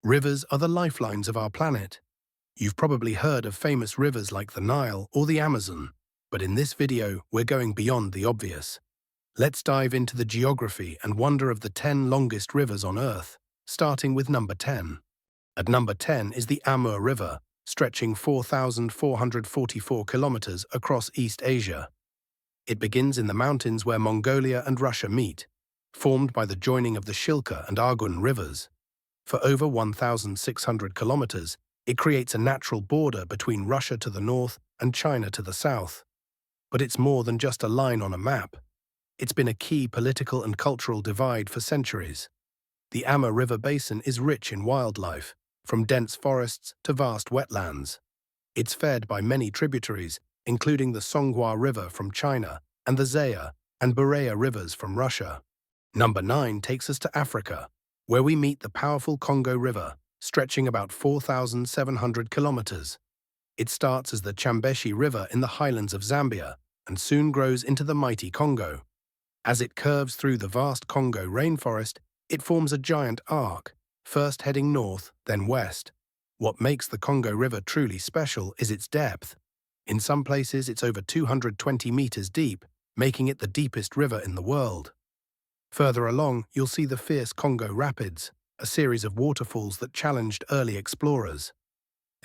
Rivers are the lifelines of our planet. You've probably heard of famous rivers like the Nile or the Amazon, but in this video, we're going beyond the obvious. Let's dive into the geography and wonder of the 10 longest rivers on Earth, starting with number 10. At number 10 is the Amur River, stretching 4,444 kilometers across East Asia. It begins in the mountains where Mongolia and Russia meet, formed by the joining of the Shilka and Argun rivers. For over 1,600 kilometers, it creates a natural border between Russia to the north and China to the south. But it's more than just a line on a map. It's been a key political and cultural divide for centuries. The Amur River basin is rich in wildlife, from dense forests to vast wetlands. It's fed by many tributaries, including the Songhua River from China and the Zaya and Bureya rivers from Russia. Number 9 takes us to Africa, where we meet the powerful Congo River, stretching about 4,700 kilometers. It starts as the Chambeshi River in the highlands of Zambia and soon grows into the mighty Congo. As it curves through the vast Congo rainforest, it forms a giant arc, first heading north, then west. What makes the Congo River truly special is its depth. In some places, it's over 220 meters deep, making it the deepest river in the world. Further along, you'll see the fierce Congo Rapids, a series of waterfalls that challenged early explorers.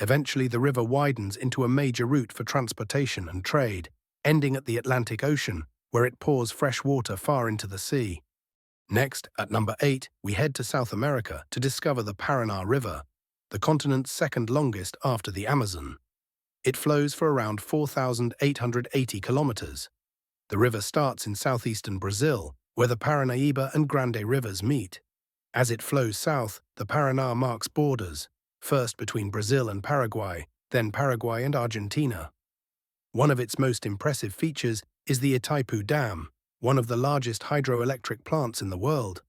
Eventually, the river widens into a major route for transportation and trade, ending at the Atlantic Ocean, where it pours fresh water far into the sea. Next, at number 8, we head to South America to discover the Paraná River, the continent's second longest after the Amazon. It flows for around 4,880 kilometers. The river starts in southeastern Brazil, where the Paranaíba and Grande rivers meet. As it flows south, the Paraná marks borders, first between Brazil and Paraguay, then Paraguay and Argentina. One of its most impressive features is the Itaipu Dam, one of the largest hydroelectric plants in the world.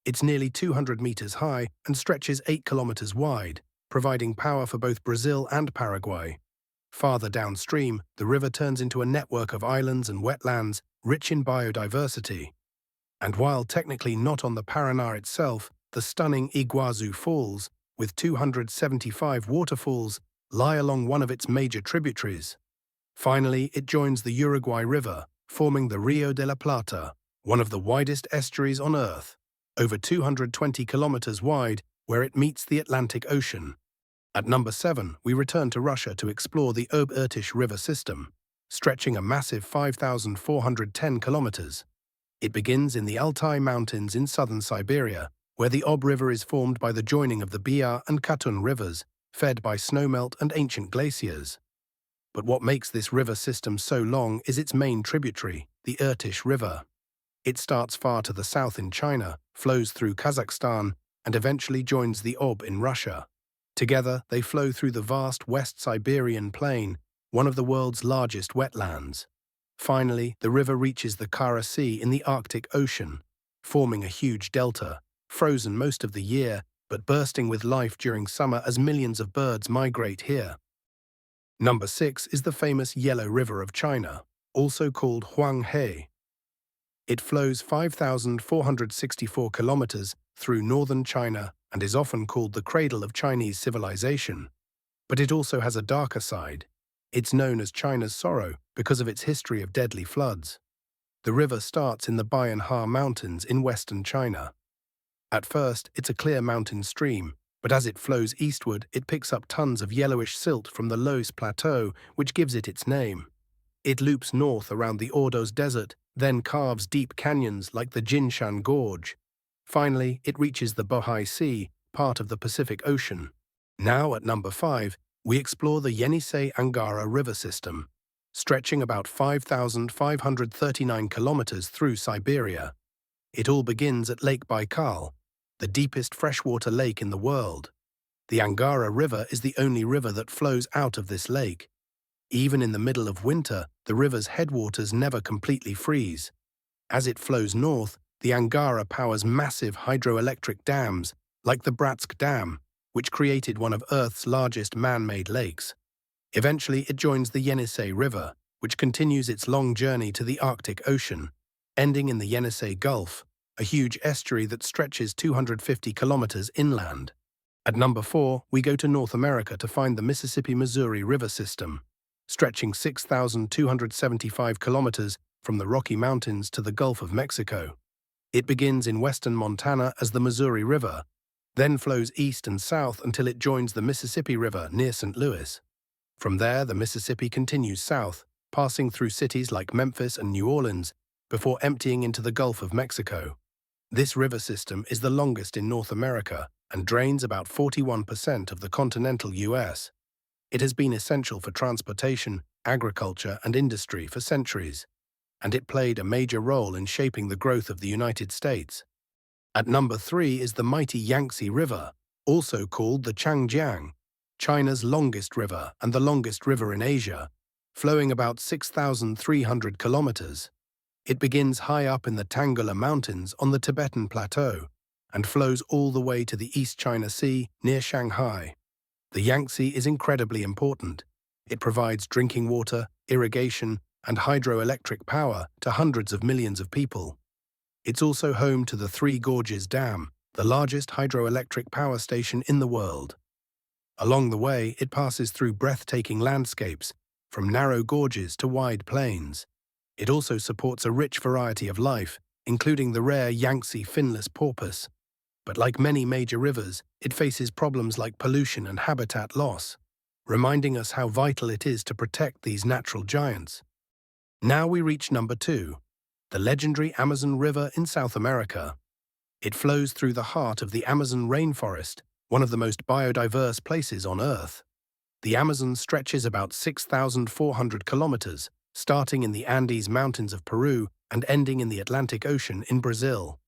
It's nearly 200 meters high and stretches 8 kilometers wide, providing power for both Brazil and Paraguay. Farther downstream, the river turns into a network of islands and wetlands rich in biodiversity. And while technically not on the Paraná itself, the stunning Iguazu Falls, with 275 waterfalls, lie along one of its major tributaries. Finally, it joins the Uruguay River, forming the Rio de la Plata, one of the widest estuaries on Earth, over 220 kilometers wide, where it meets the Atlantic Ocean. At number 7, we return to Russia to explore the Ob-Irtysh River system, stretching a massive 5,410 kilometers. It begins in the Altai Mountains in southern Siberia, where the Ob River is formed by the joining of the Bia and Katun rivers, fed by snowmelt and ancient glaciers. But what makes this river system so long is its main tributary, the Irtysh River. It starts far to the south in China, flows through Kazakhstan, and eventually joins the Ob in Russia. Together, they flow through the vast West Siberian Plain, one of the world's largest wetlands. Finally, the river reaches the Kara Sea in the Arctic Ocean, forming a huge delta, frozen most of the year, but bursting with life during summer as millions of birds migrate here. Number 6 is the famous Yellow River of China, also called Huanghe. It flows 5,464 kilometers through northern China and is often called the cradle of Chinese civilization. But it also has a darker side. It's known as China's sorrow because of its history of deadly floods. The river starts in the Bayanhar Mountains in western China. At first, it's a clear mountain stream, but as it flows eastward, it picks up tons of yellowish silt from the Loess Plateau, which gives it its name. It loops north around the Ordos Desert, then carves deep canyons like the Jinshan Gorge. Finally, it reaches the Bohai Sea, part of the Pacific Ocean. Now, at number 5, we explore the Yenisei-Angara River system, stretching about 5,539 kilometers through Siberia. It all begins at Lake Baikal, the deepest freshwater lake in the world. The Angara River is the only river that flows out of this lake. Even in the middle of winter, the river's headwaters never completely freeze. As it flows north, the Angara powers massive hydroelectric dams, like the Bratsk Dam, which created one of Earth's largest man-made lakes. Eventually, it joins the Yenisei River, which continues its long journey to the Arctic Ocean, ending in the Yenisei Gulf, a huge estuary that stretches 250 kilometers inland. At number 4, we go to North America to find the Mississippi-Missouri River system, stretching 6,275 kilometers from the Rocky Mountains to the Gulf of Mexico. It begins in western Montana as the Missouri River, then flows east and south until it joins the Mississippi River near St. Louis. From there, the Mississippi continues south, passing through cities like Memphis and New Orleans before emptying into the Gulf of Mexico. This river system is the longest in North America and drains about 41% of the continental U.S. It has been essential for transportation, agriculture, and industry for centuries, and it played a major role in shaping the growth of the United States. At number 3 is the mighty Yangtze River, also called the Changjiang, China's longest river and the longest river in Asia, flowing about 6,300 kilometers. It begins high up in the Tanggula Mountains on the Tibetan Plateau and flows all the way to the East China Sea near Shanghai. The Yangtze is incredibly important. It provides drinking water, irrigation, and hydroelectric power to hundreds of millions of people. It's also home to the Three Gorges Dam, the largest hydroelectric power station in the world. Along the way, it passes through breathtaking landscapes, from narrow gorges to wide plains. It also supports a rich variety of life, including the rare Yangtze finless porpoise. But like many major rivers, it faces problems like pollution and habitat loss, reminding us how vital it is to protect these natural giants. Now we reach number 2, the legendary Amazon River in South America. It flows through the heart of the Amazon rainforest, one of the most biodiverse places on Earth. The Amazon stretches about 6,400 kilometers, starting in the Andes Mountains of Peru and ending in the Atlantic Ocean in Brazil.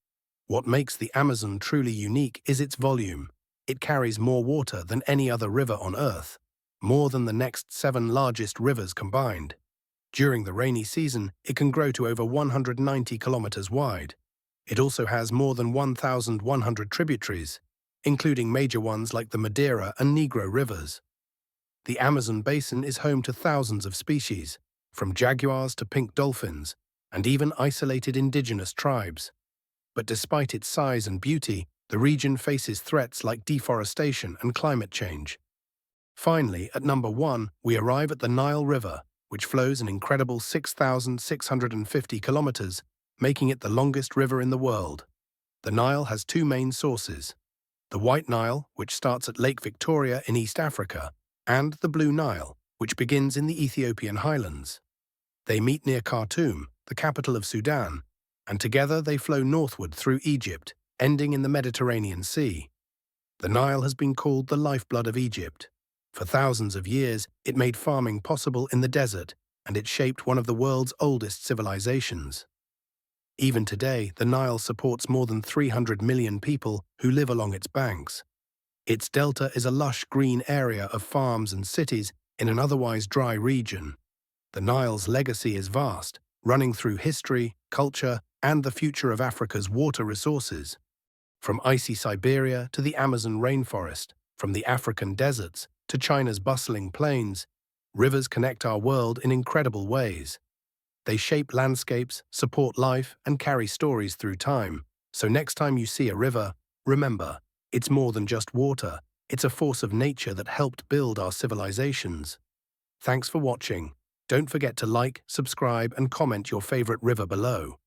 What makes the Amazon truly unique is its volume. It carries more water than any other river on Earth, more than the next 7 largest rivers combined. During the rainy season, it can grow to over 190 kilometers wide. It also has more than 1,100 tributaries, including major ones like the Madeira and Negro rivers. The Amazon basin is home to thousands of species, from jaguars to pink dolphins, and even isolated indigenous tribes. But despite its size and beauty, the region faces threats like deforestation and climate change. Finally, at number 1, we arrive at the Nile River, which flows an incredible 6,650 kilometers, making it the longest river in the world. The Nile has 2 main sources: the White Nile, which starts at Lake Victoria in East Africa, and the Blue Nile, which begins in the Ethiopian highlands. They meet near Khartoum, the capital of Sudan, and together they flow northward through Egypt, ending in the Mediterranean Sea. The Nile has been called the lifeblood of Egypt. For thousands of years, it made farming possible in the desert, and it shaped one of the world's oldest civilizations. Even today, the Nile supports more than 300 million people who live along its banks. Its delta is a lush green area of farms and cities in an otherwise dry region. The Nile's legacy is vast, running through history, culture, and the future of Africa's water resources. From icy Siberia to the Amazon rainforest, from the African deserts to China's bustling plains, rivers connect our world in incredible ways. They shape landscapes, support life, and carry stories through time. So next time you see a river, remember, it's more than just water. It's a force of nature that helped build our civilizations. Thanks for watching. Don't forget to like, subscribe, and comment your favorite river below.